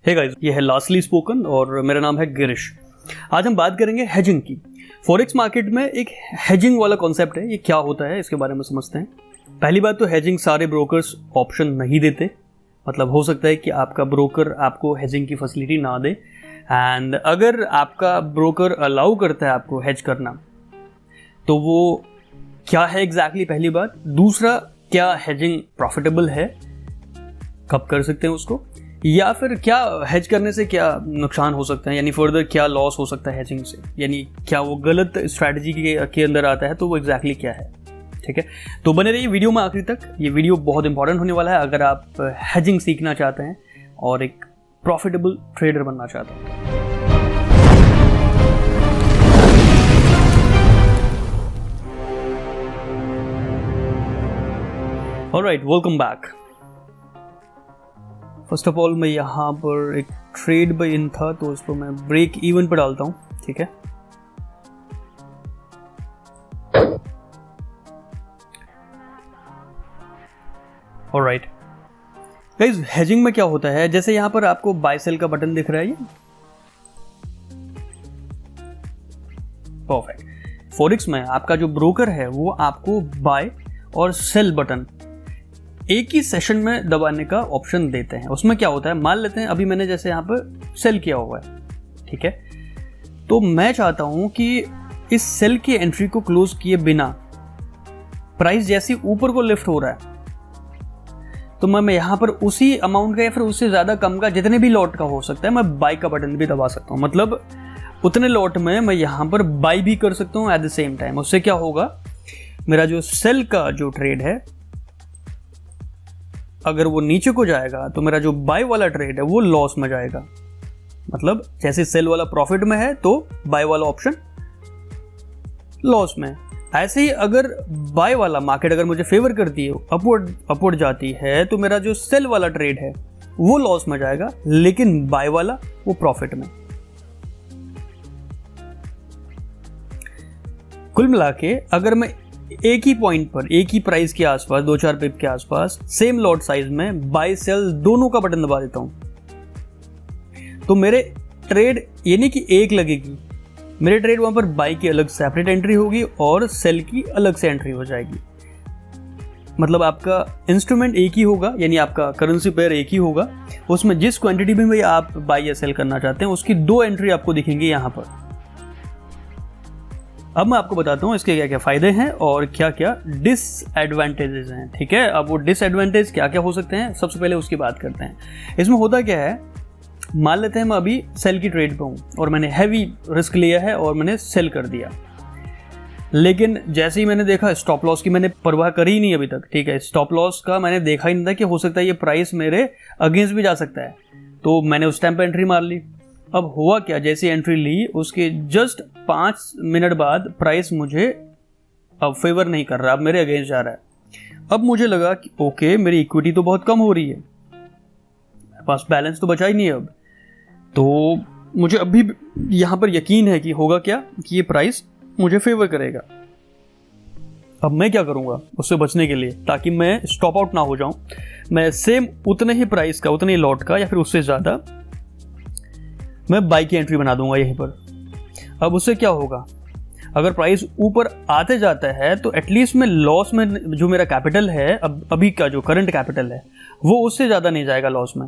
Hey guys, ये है lastly spoken और मेरा नाम है गिरीश। आज हम बात करेंगे हेजिंग की। फॉरेक्स मार्केट में एक हेजिंग वाला कॉन्सेप्ट है, ये क्या होता है इसके बारे में समझते हैं। पहली बात तो हेजिंग सारे ब्रोकर्स ऑप्शन नहीं देते, मतलब हो सकता है कि आपका ब्रोकर आपको हेजिंग की फैसिलिटी ना दे, एंड अगर आपका ब्रोकर अलाउ करता है आपको हेज करना तो वो क्या है एग्जैक्टली पहली बात। दूसरा, क्या हेजिंग प्रॉफिटेबल है, कब कर सकते हैं उसको, या फिर क्या हेज करने से क्या नुकसान हो सकता है, यानी फर्दर क्या लॉस हो सकता है हेजिंग से, यानी क्या वो गलत स्ट्रैटेजी के अंदर आता है तो वो एग्जैक्टली क्या है। ठीक है, तो बने रहिए वीडियो में आखिरी तक। ये वीडियो बहुत इंपॉर्टेंट होने वाला है अगर आप हेजिंग सीखना चाहते हैं और एक प्रॉफिटेबल ट्रेडर बनना चाहते हैं। Alright, welcome back. First of all मैं यहाँ पर एक ट्रेड बाय इन था तो इसको मैं ब्रेक इवन पर डालता हूँ। ठीक है, ऑलराइट गाइस, हेजिंग में क्या होता है, जैसे यहाँ पर आपको बाय सेल का बटन दिख रहा है, ये परफेक्ट। फॉरेक्स में आपका जो ब्रोकर है वो आपको बाय और सेल बटन एक ही सेशन में दबाने का ऑप्शन देते हैं। उसमें क्या होता है, मान लेते हैं अभी मैंने जैसे यहाँ पर सेल किया हुआ है, ठीक है, तो मैं चाहता हूं कि इस सेल की एंट्री को क्लोज किए बिना प्राइस जैसे ऊपर को लिफ्ट हो रहा है तो मैं यहाँ पर उसी अमाउंट का या फिर उससे ज्यादा कम का जितने भी लॉट का हो सकता है मैं बाय का बटन भी दबा सकता हूँ। मतलब उतने लॉट में मैं यहाँ पर बाय भी कर सकता हूँ एट द सेम टाइम। उससे क्या होगा, मेरा जो सेल का जो ट्रेड है अगर वो नीचे को जाएगा तो मेरा जो बाय वाला ट्रेड है वो लॉस में जाएगा। मतलब जैसे सेल वाला प्रॉफिट में है तो बाय वाला ऑप्शन लॉस में। ऐसे ही अगर बाय वाला मार्केट अगर मुझे फेवर करती है, अपवर्ड जाती है, तो मेरा जो सेल वाला ट्रेड है वो लॉस में जाएगा, लेकिन बाय वाला वो प्रॉफिट में। कुल मिला के अगर मैं एक ही पॉइंट पर एक ही प्राइस के आसपास 2-4 पिप के आसपास सेम लॉट साइज में बाय सेल दोनों का बटन दबा देता हूं तो मेरे ट्रेड यानी कि एक लगेगी, मेरे ट्रेड वहां पर बाय की अलग सेपरेट एंट्री होगी और सेल की अलग से एंट्री हो जाएगी। मतलब आपका इंस्ट्रूमेंट एक ही होगा, यानी आपका करेंसी पेयर एक ही होगा, उसमें जिस क्वांटिटी में भी आप बाय या सेल करना चाहते हैं उसकी 2 एंट्री आपको दिखेंगी यहां पर। अब मैं आपको बताता हूँ इसके क्या क्या फायदे हैं और क्या क्या डिसएडवांटेजेस हैं। ठीक है, अब वो डिसएडवांटेज क्या क्या हो सकते हैं सबसे पहले उसकी बात करते हैं। इसमें होता क्या है, मान लेते हैं मैं अभी सेल की ट्रेड पे हूँ और मैंने हैवी रिस्क लिया है और मैंने सेल कर दिया, लेकिन जैसे ही मैंने देखा स्टॉप लॉस की मैंने परवाह करी ही नहीं अभी तक। ठीक है, स्टॉप लॉस का मैंने देखा ही नहीं था कि हो सकता है ये प्राइस मेरे अगेंस्ट भी जा सकता है, तो मैंने उस टाइम पे एंट्री मार ली। अब हुआ क्या, जैसे एंट्री ली उसके जस्ट 5 मिनट बाद प्राइस मुझे अब फेवर नहीं कर रहा, अब मेरे अगेंस्ट जा रहा है। अब मुझे लगा कि ओके, मेरी इक्विटी तो बहुत कम हो रही है, मेरे पास बैलेंस तो बचा ही नहीं है अब, तो मुझे अभी यहाँ पर यकीन है कि होगा क्या कि ये प्राइस मुझे फेवर करेगा। अब मैं क्या करूँगा उससे बचने के लिए, ताकि मैं स्टॉप आउट ना हो जाऊँ, मैं सेम उतने ही प्राइस का, उतने ही लॉट का या फिर उससे ज़्यादा मैं बाय की एंट्री बना दूंगा यहीं पर। अब उससे क्या होगा, अगर प्राइस ऊपर आते जाता है तो एटलीस्ट मैं लॉस में जो मेरा कैपिटल है, अभी का जो करंट कैपिटल है वो उससे ज़्यादा नहीं जाएगा लॉस में।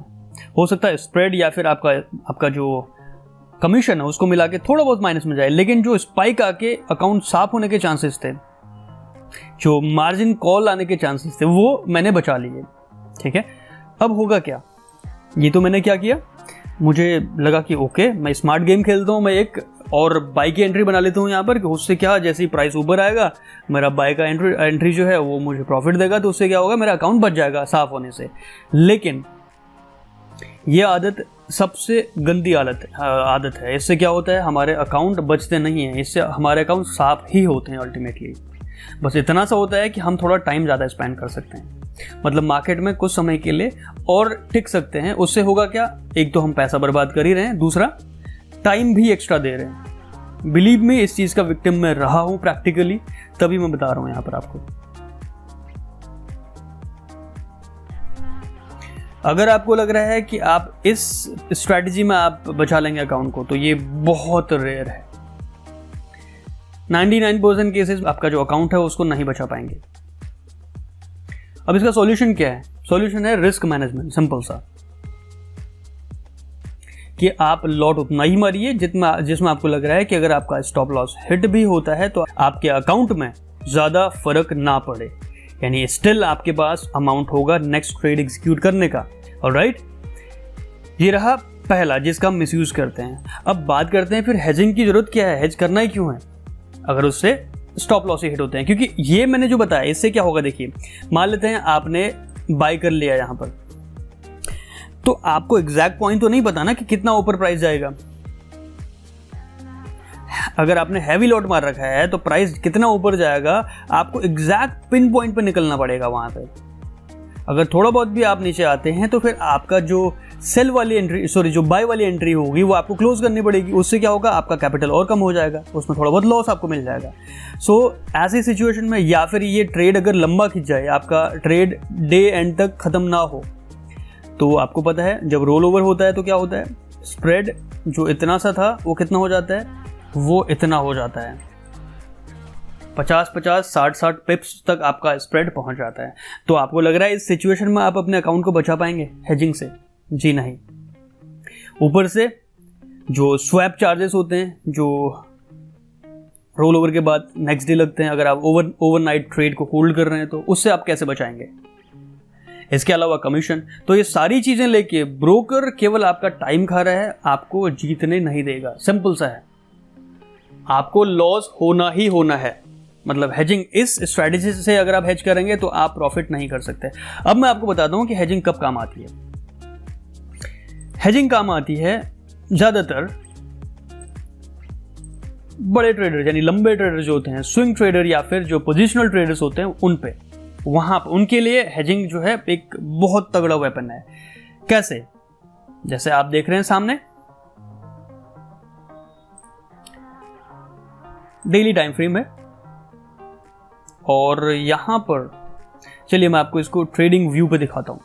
हो सकता है स्प्रेड या फिर आपका जो कमीशन है उसको मिला के थोड़ा बहुत माइनस में जाए, लेकिन जो स्पाइक आके अकाउंट साफ होने के चांसेस थे, जो मार्जिन कॉल आने के चांसेस थे, वो मैंने बचा लिए। ठीक है, अब होगा क्या, ये तो मैंने क्या किया, मुझे लगा कि ओके मैं स्मार्ट गेम खेलता हूँ, मैं एक और बाय की एंट्री बना लेता हूँ यहाँ पर, कि उससे क्या, जैसे ही प्राइस ऊपर आएगा मेरा बाय का एंट्री जो है वो मुझे प्रॉफिट देगा, तो उससे क्या होगा, मेरा अकाउंट बच जाएगा साफ होने से। लेकिन ये आदत सबसे गंदी आदत है। इससे क्या होता है, हमारे अकाउंट बचते नहीं हैं, इससे हमारे अकाउंट साफ ही होते हैं अल्टीमेटली। बस इतना सा होता है कि हम थोड़ा टाइम ज़्यादा स्पेंड कर सकते हैं, मतलब मार्केट में कुछ समय के लिए और टिक सकते हैं। उससे होगा क्या, एक तो हम पैसा बर्बाद कर ही रहे हैं, दूसरा टाइम भी एक्स्ट्रा दे रहे हैं। बिलीव मी, इस चीज़ का विक्टिम मैं रहा हूँ प्रैक्टिकली, तभी मैं बता रहा हूँ यहाँ पर आपको। अगर आपको लग रहा है कि आप इस स्ट्रैटेजी में आप बचा लेंगे अकाउंट को, तो ये बहुत रेयर है। 99% केसेस आपका जो अकाउंट है उसको नहीं बचा पाएंगे। अब इसका सॉल्यूशन क्या है? सॉल्यूशन है रिस्क मैनेजमेंट, सिंपल सा, कि आप लॉट उतना ही मारिए जिसमें आपको लग रहा है कि अगर आपका स्टॉप लॉस हिट भी होता है तो आपके अकाउंट में ज़्यादा फर्क ना पड़े, यानी स्टिल आपके पास अमाउंट होगा नेक्स्ट ट्रेड एग्जीक्यूट करने का। ऑलराइट, ये रहा पहला जिसका हम मिसयूज करते हैं। अब बात करते हैं फिर हेजिंग की जरूरत क्या है, हेज करना ही क्यों है अगर उससे स्टॉप लॉस ही हिट होते हैं। क्योंकि ये मैंने जो बताया इससे क्या होगा, देखिए मान लेते हैं आपने बाय कर लिया यहाँ पर, तो आपको एग्जैक्ट पॉइंट तो नहीं पता ना कि कितना ऊपर प्राइस जाएगा। अगर आपने हैवी लॉट मार रखा है तो प्राइस कितना ऊपर जाएगा आपको एग्जैक्ट पिन पॉइंट पे निकलना पड़ेगा वहां पे। अगर थोड़ा बहुत भी आप नीचे आते हैं तो फिर आपका जो सेल वाली एंट्री, जो बाय वाली एंट्री होगी वो आपको क्लोज करनी पड़ेगी। उससे क्या होगा, आपका कैपिटल और कम हो जाएगा, उसमें थोड़ा बहुत लॉस आपको मिल जाएगा। सो ऐसी सिचुएशन में, या फिर ये ट्रेड अगर लंबा खिंच जाए, आपका ट्रेड डे एंड तक खत्म ना हो, तो आपको पता है जब रोल ओवर होता है तो क्या होता है, स्प्रेड जो इतना सा था वो कितना हो जाता है, वो इतना हो जाता है, 50-50 60-60 पिप्स तक आपका स्प्रेड पहुंच जाता है। तो आपको लग रहा है इस सिचुएशन में आप अपने अकाउंट को बचा पाएंगे हेजिंग से? जी नहीं। ऊपर से जो स्वैप चार्जेस होते हैं जो रोल ओवर के बाद नेक्स्ट डे लगते हैं, अगर आप ओवरनाइट ट्रेड को होल्ड कर रहे हैं तो उससे आप कैसे बचाएंगे? इसके अलावा कमीशन। तो ये सारी चीजें लेके ब्रोकर केवल आपका टाइम खा रहा है, आपको जीतने नहीं देगा। सिंपल सा है, आपको लॉस होना ही होना है। मतलब हेजिंग इस स्ट्रैटेजी से अगर आप हेज करेंगे तो आप प्रॉफिट नहीं कर सकते। अब मैं आपको बताता हूं कि हेजिंग कब काम आती है। हेजिंग काम आती है ज्यादातर बड़े ट्रेडर यानी लंबे ट्रेडर जो होते हैं, स्विंग ट्रेडर या फिर जो पोजिशनल ट्रेडर्स होते हैं उन पे, वहां पर उनके लिए हेजिंग जो है एक बहुत तगड़ा वेपन है। कैसे? जैसे आप देख रहे हैं सामने डेली टाइम फ्रेम है और यहां पर, चलिए मैं आपको इसको ट्रेडिंग व्यू पे दिखाता हूं।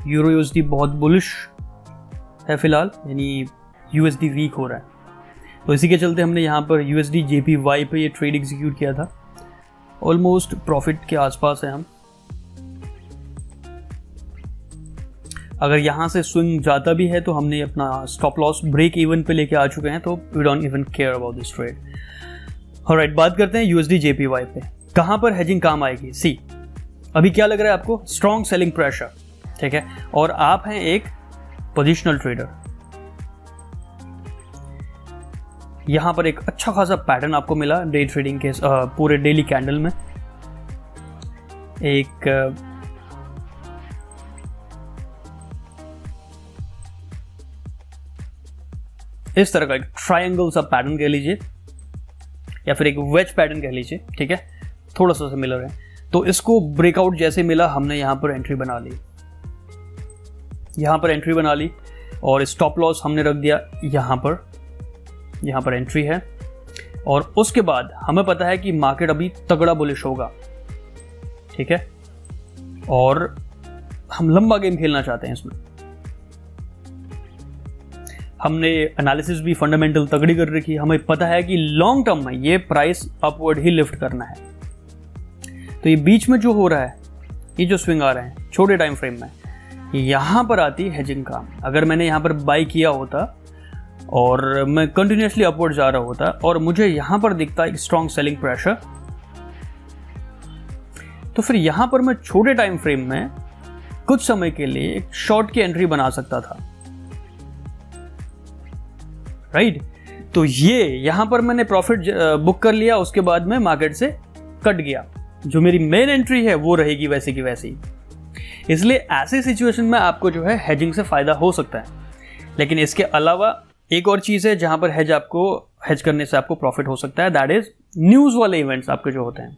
यूरो यूएसडी बहुत बुलिश है फिलहाल, यानी यूएसडी वीक हो रहा है, तो इसी के चलते हमने यहां पर यूएसडी जेपीवाई पे ये ट्रेड एग्जीक्यूट किया था। ऑलमोस्ट प्रॉफिट के आसपास है हम। अगर यहां से स्विंग जाता भी है तो हमने अपना स्टॉप लॉस ब्रेक इवन पे लेके आ चुके हैं, तो we don't even care about this trade. Alright, बात करते हैं यूएसडी जेपीवाई पे, कहां पर हेजिंग काम आएगी। सी, अभी क्या लग रहा है आपको, स्ट्रॉन्ग सेलिंग प्रेशर, ठीक है, और आप हैं एक पोजिशनल ट्रेडर। यहां पर एक अच्छा खासा पैटर्न आपको मिला डे ट्रेडिंग के पूरे डेली कैंडल में। एक इस तरह का एक ट्रायंगल सा पैटर्न कह लीजिए या फिर एक वेज पैटर्न कह लीजिए, ठीक है, थोड़ा सा सिमिलर है। तो इसको ब्रेकआउट जैसे मिला, हमने यहां पर एंट्री बना ली, यहां पर एंट्री बना ली और स्टॉप लॉस हमने रख दिया यहां पर एंट्री है। और उसके बाद हमें पता है कि मार्केट अभी तगड़ा बुलिश होगा, ठीक है, और हम लंबा गेम खेलना चाहते हैं इसमें। हमने एनालिसिस भी फंडामेंटल तगड़ी कर रखी, हमें पता है कि लॉन्ग टर्म में ये प्राइस अपवर्ड ही लिफ्ट करना है। तो ये बीच में जो हो रहा है, ये जो स्विंग आ रहे हैं छोटे टाइम फ्रेम में, यहां पर आती है हेजिंग काम। अगर मैंने यहां पर बाई किया होता और मैं कंटिन्यूसली अपवर्ड जा रहा होता और मुझे यहां पर दिखता एक स्ट्रॉन्ग सेलिंग प्रेशर, तो फिर यहां पर मैं छोटे टाइम फ्रेम में कुछ समय के लिए एक शॉर्ट की एंट्री बना सकता था, राइट। तो ये यहां पर मैंने प्रॉफिट बुक कर लिया, उसके बाद में मार्केट से कट गया, जो मेरी मेन एंट्री है वो रहेगी वैसे की वैसी। इसलिए ऐसे सिचुएशन में आपको जो है हेजिंग से फायदा हो सकता है। लेकिन इसके अलावा एक और चीज है जहां पर हेज करने से आपको प्रॉफिट हो सकता है, दैट इज न्यूज वाले इवेंट्स आपके जो होते हैं।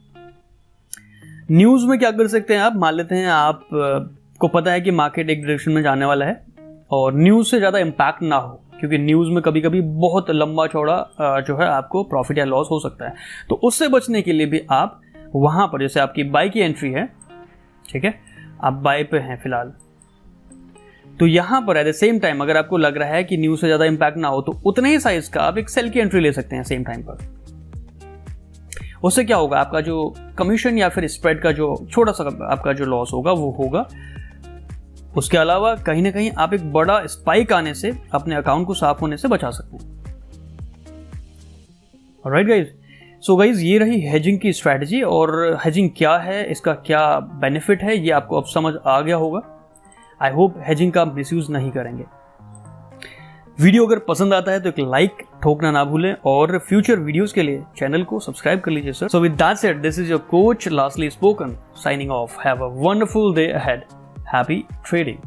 न्यूज में क्या कर सकते हैं आप, मान लेते हैं आप को पता है कि मार्केट एक डायरेक्शन में जाने वाला है और न्यूज से ज्यादा इंपैक्ट ना हो, क्योंकि न्यूज में कभी कभी बहुत लंबा चौड़ा जो है आपको प्रॉफिट या लॉस हो सकता है। तो उससे बचने के लिए भी आप वहाँ पर जैसे आपकी बाई की एंट्री है, ठीक है, आप बाई पे हैं फिलहाल, तो यहाँ पर एट द सेम टाइम अगर आपको लग रहा है कि न्यूज़ से ज़्यादा इम्पैक्ट ना हो तो उतने ही साइज का आप एक सेल की एंट्री ले सकते हैं सेम टाइम पर। उससे क्या होगा, आपका जो कमीशन या फिर स्प्रेड का जो छोटा सा आपका जो लॉस होगा वो होगा। उसके अलावा कहीं ना कहीं आप एक बड़ा स्पाइक आने से अपने अकाउंट को साफ होने से बचा सकते हैं। ऑलराइट गाइज, सो गाइज ये रही हेजिंग की स्ट्रैटेजी, और हेजिंग क्या है, इसका क्या बेनिफिट है, ये आपको अब समझ आ गया होगा। आई होप हेजिंग का मिसयूज नहीं करेंगे। वीडियो अगर पसंद आता है तो एक लाइक ठोकना ना भूलें, और फ्यूचर वीडियोस के लिए चैनल को सब्सक्राइब कर लीजिए sir. So with that said, this is your coach lastly spoken signing off. Have a wonderful day ahead. Happy trading.